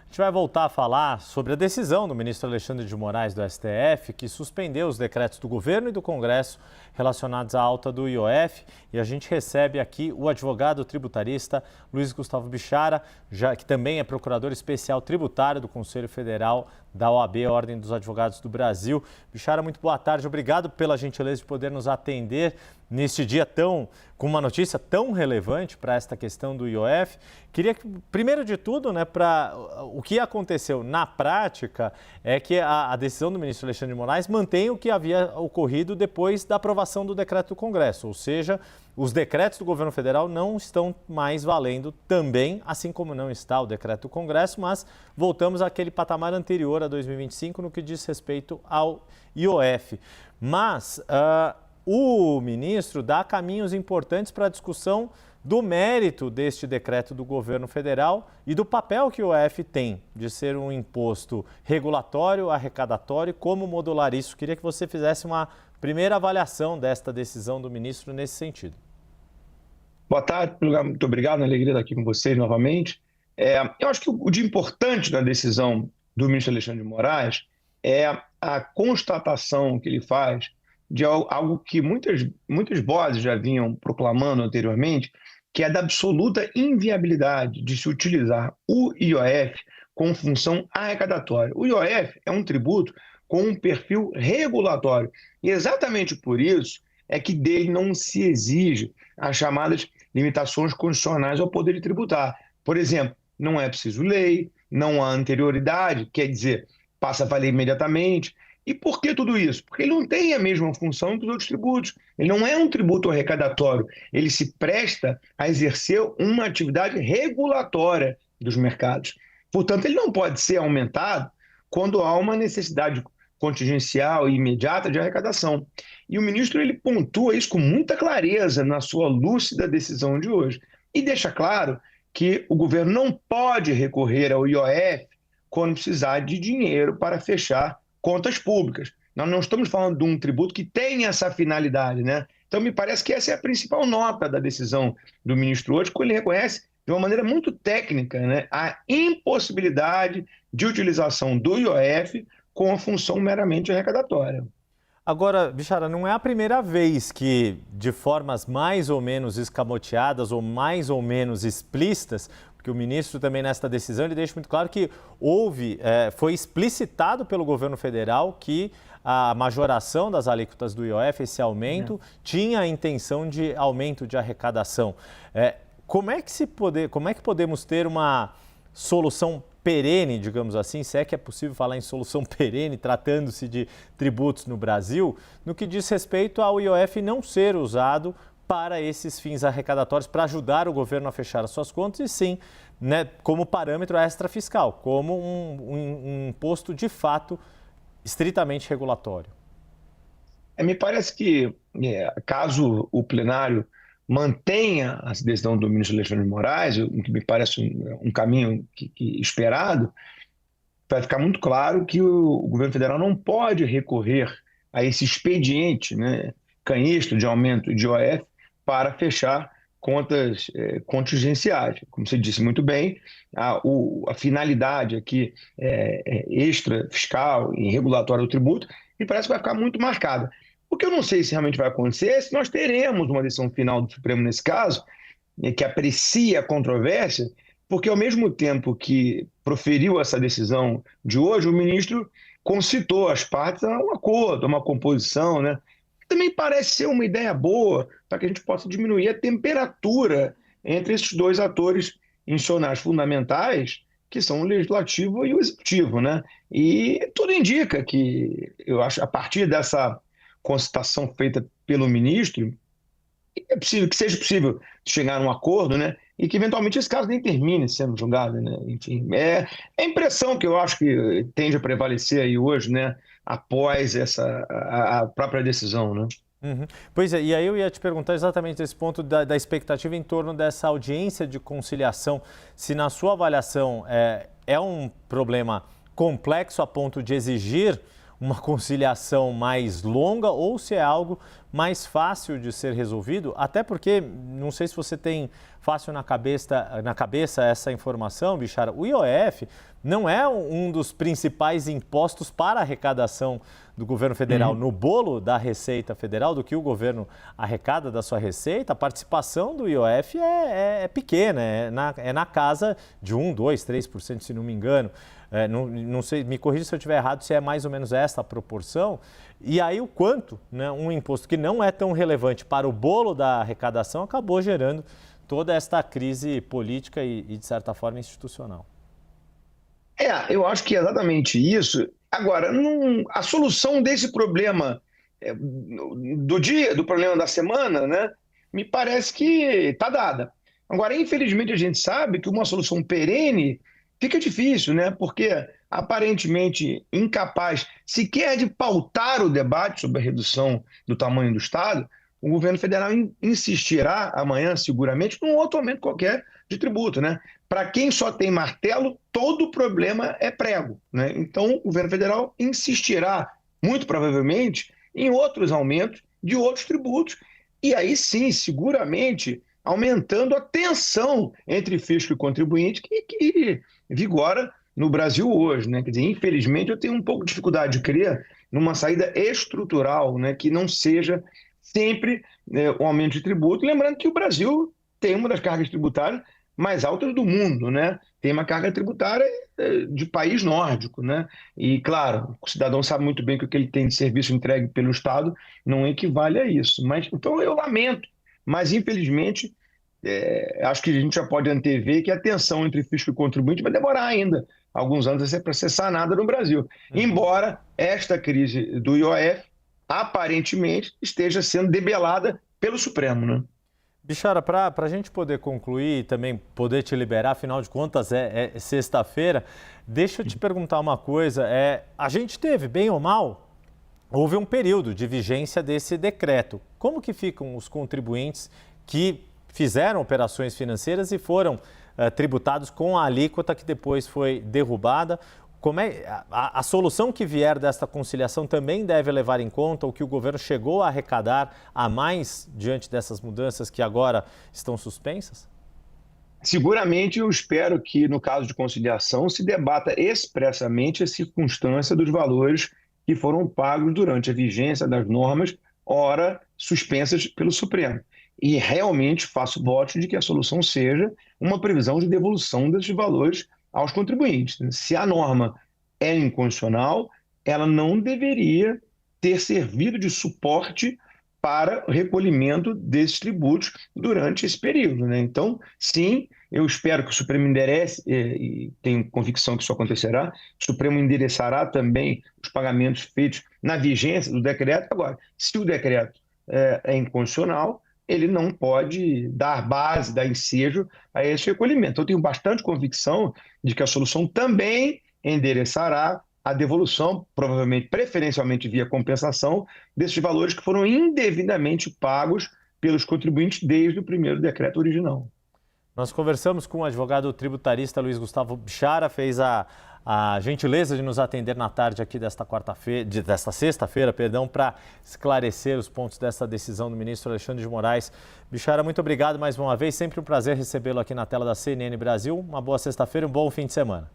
A gente vai voltar a falar sobre a decisão do ministro Alexandre de Moraes do STF, que suspendeu os decretos do governo e do Congresso relacionados à alta do IOF. E a gente recebe aqui o advogado tributarista Luiz Gustavo Bichara, que também é procurador especial tributário do Conselho Federal da OAB, a Ordem dos Advogados do Brasil. Bichara, muito boa tarde. Obrigado pela gentileza de poder nos atender neste dia com uma notícia tão relevante para esta questão do IOF. Queria que, primeiro de tudo, o que aconteceu na prática é que a decisão do ministro Alexandre de Moraes mantém o que havia ocorrido depois da aprovação do decreto do Congresso, ou seja, os decretos do governo federal não estão mais valendo também, assim como não está o decreto do Congresso, mas voltamos àquele patamar anterior a 2025 no que diz respeito ao IOF. Mas o ministro dá caminhos importantes para a discussão do mérito deste decreto do governo federal e do papel que o IOF tem de ser um imposto regulatório, arrecadatório, como modular isso. Queria que você fizesse uma primeira avaliação desta decisão do ministro nesse sentido. Boa tarde, muito obrigado, alegria estar aqui com vocês novamente. Eu acho que o de importante na decisão do ministro Alexandre de Moraes é a constatação que ele faz de algo que muitas vozes já vinham proclamando anteriormente, que é da absoluta inviabilidade de se utilizar o IOF com função arrecadatória. O IOF é um tributo com um perfil regulatório. E exatamente por isso é que dele não se exige as chamadas limitações constitucionais ao poder de tributar. Por exemplo, não é preciso lei, não há anterioridade, quer dizer, passa a valer imediatamente. E por que tudo isso? Porque ele não tem a mesma função que os outros tributos. Ele não é um tributo arrecadatório. Ele se presta a exercer uma atividade regulatória dos mercados. Portanto, ele não pode ser aumentado quando há uma necessidade contingencial e imediata de arrecadação. E o ministro ele pontua isso com muita clareza na sua lúcida decisão de hoje. E deixa claro que o governo não pode recorrer ao IOF quando precisar de dinheiro para fechar contas públicas. Nós não estamos falando de um tributo que tem essa finalidade, né? Então, me parece que essa é a principal nota da decisão do ministro hoje, quando ele reconhece de uma maneira muito técnica, né, a impossibilidade de utilização do IOF com a função meramente arrecadatória. Agora, Bichara, não é a primeira vez que, de formas mais ou menos escamoteadas ou mais ou menos explícitas, porque o ministro também nesta decisão ele deixa muito claro que foi explicitado pelo governo federal que a majoração das alíquotas do IOF, esse aumento, tinha a intenção de aumento de arrecadação. Como é que podemos ter uma solução perene, digamos assim, se é que é possível falar em solução perene, tratando-se de tributos no Brasil, no que diz respeito ao IOF não ser usado para esses fins arrecadatórios, para ajudar o governo a fechar as suas contas, e sim, como parâmetro extrafiscal, como um imposto de fato estritamente regulatório. Me parece que, caso o plenário mantenha a decisão do ministro Alexandre de Moraes, o que me parece um caminho esperado, vai ficar muito claro que o governo federal não pode recorrer a esse expediente, né, canhestro de aumento de IOF para fechar contas contingenciais. Como você disse muito bem, a finalidade aqui extra-fiscal e regulatória do tributo, me parece que vai ficar muito marcada. O que eu não sei se realmente vai acontecer é se nós teremos uma decisão final do Supremo nesse caso, que aprecia a controvérsia, porque ao mesmo tempo que proferiu essa decisão de hoje, o ministro concitou as partes a um acordo, a uma composição, né? Também parece ser uma ideia boa para que a gente possa diminuir a temperatura entre esses dois atores institucionais fundamentais, que são o legislativo e o executivo, né? E tudo indica que, eu acho, a partir dessa concitação feita pelo ministro, é possível que seja possível chegar a um acordo, né? E que eventualmente esse caso nem termine sendo julgado, né? Enfim, é a impressão que eu acho que tende a prevalecer aí hoje, né? Após a própria decisão, né? Uhum. Pois é, e aí eu ia te perguntar exatamente esse ponto da expectativa em torno dessa audiência de conciliação, se na sua avaliação é um problema complexo a ponto de exigir uma conciliação mais longa ou se é algo mais fácil de ser resolvido, até porque, não sei se você tem fácil na cabeça essa informação, Bichara. O IOF não é um dos principais impostos para a arrecadação do governo federal no bolo da Receita Federal, do que o governo arrecada da sua receita. A participação do IOF é pequena, é na casa de 1, 2, 3%, se não me engano. Não sei, me corrija se eu estiver errado, se é mais ou menos essa a proporção. E aí o quanto, né, um imposto que não é tão relevante para o bolo da arrecadação acabou gerando toda esta crise política e de certa forma, institucional. Eu acho que é exatamente isso. Agora, a solução desse problema do dia, do problema da semana, né, me parece que está dada. Agora, infelizmente, a gente sabe que uma solução perene fica difícil, né, porque aparentemente incapaz sequer de pautar o debate sobre a redução do tamanho do Estado, o governo federal insistirá amanhã, seguramente, num outro aumento qualquer de tributo, né? Para quem só tem martelo, todo problema é prego, né? Então, o governo federal insistirá, muito provavelmente, em outros aumentos de outros tributos. E aí sim, seguramente, aumentando a tensão entre fisco e contribuinte que vigora no Brasil hoje, né? Quer dizer, infelizmente, eu tenho um pouco de dificuldade de crer numa saída estrutural, né? Que não seja sempre o aumento de tributo. Lembrando que o Brasil tem uma das cargas tributárias mais altas do mundo, né? Tem uma carga tributária de país nórdico, né? E, claro, o cidadão sabe muito bem que o que ele tem de serviço entregue pelo Estado não equivale a isso. Mas, então, eu lamento, mas, infelizmente, acho que a gente já pode antever que a tensão entre fisco e contribuinte vai demorar ainda alguns anos para ser sanada no Brasil. Embora esta crise do IOF aparentemente esteja sendo debelada pelo Supremo, né? Bichara, para a gente poder concluir e também poder te liberar, afinal de contas é sexta-feira, deixa eu te perguntar uma coisa. A gente teve, bem ou mal, houve um período de vigência desse decreto. Como que ficam os contribuintes que fizeram operações financeiras e foram tributados com a alíquota que depois foi derrubada? Como a solução que vier desta conciliação também deve levar em conta o que o governo chegou a arrecadar a mais diante dessas mudanças que agora estão suspensas? Seguramente eu espero que, no caso de conciliação, se debata expressamente a circunstância dos valores que foram pagos durante a vigência das normas, ora suspensas pelo Supremo. E realmente faço voto de que a solução seja uma previsão de devolução desses valores aos contribuintes. Se a norma é inconstitucional, ela não deveria ter servido de suporte para o recolhimento desses tributos durante esse período, né? Então, sim, eu espero que o Supremo enderece, e tenho convicção que isso acontecerá, o Supremo endereçará também os pagamentos feitos na vigência do decreto. Agora, se o decreto é inconstitucional, ele não pode dar base, dar ensejo a esse recolhimento. Eu tenho bastante convicção de que a solução também endereçará a devolução, provavelmente, preferencialmente via compensação, desses valores que foram indevidamente pagos pelos contribuintes desde o primeiro decreto original. Nós conversamos com o advogado tributarista Luiz Gustavo Bichara, fez a gentileza de nos atender na tarde aqui desta sexta-feira, para esclarecer os pontos dessa decisão do ministro Alexandre de Moraes. Bichara, muito obrigado mais uma vez, sempre um prazer recebê-lo aqui na tela da CNN Brasil. Uma boa sexta-feira e um bom fim de semana.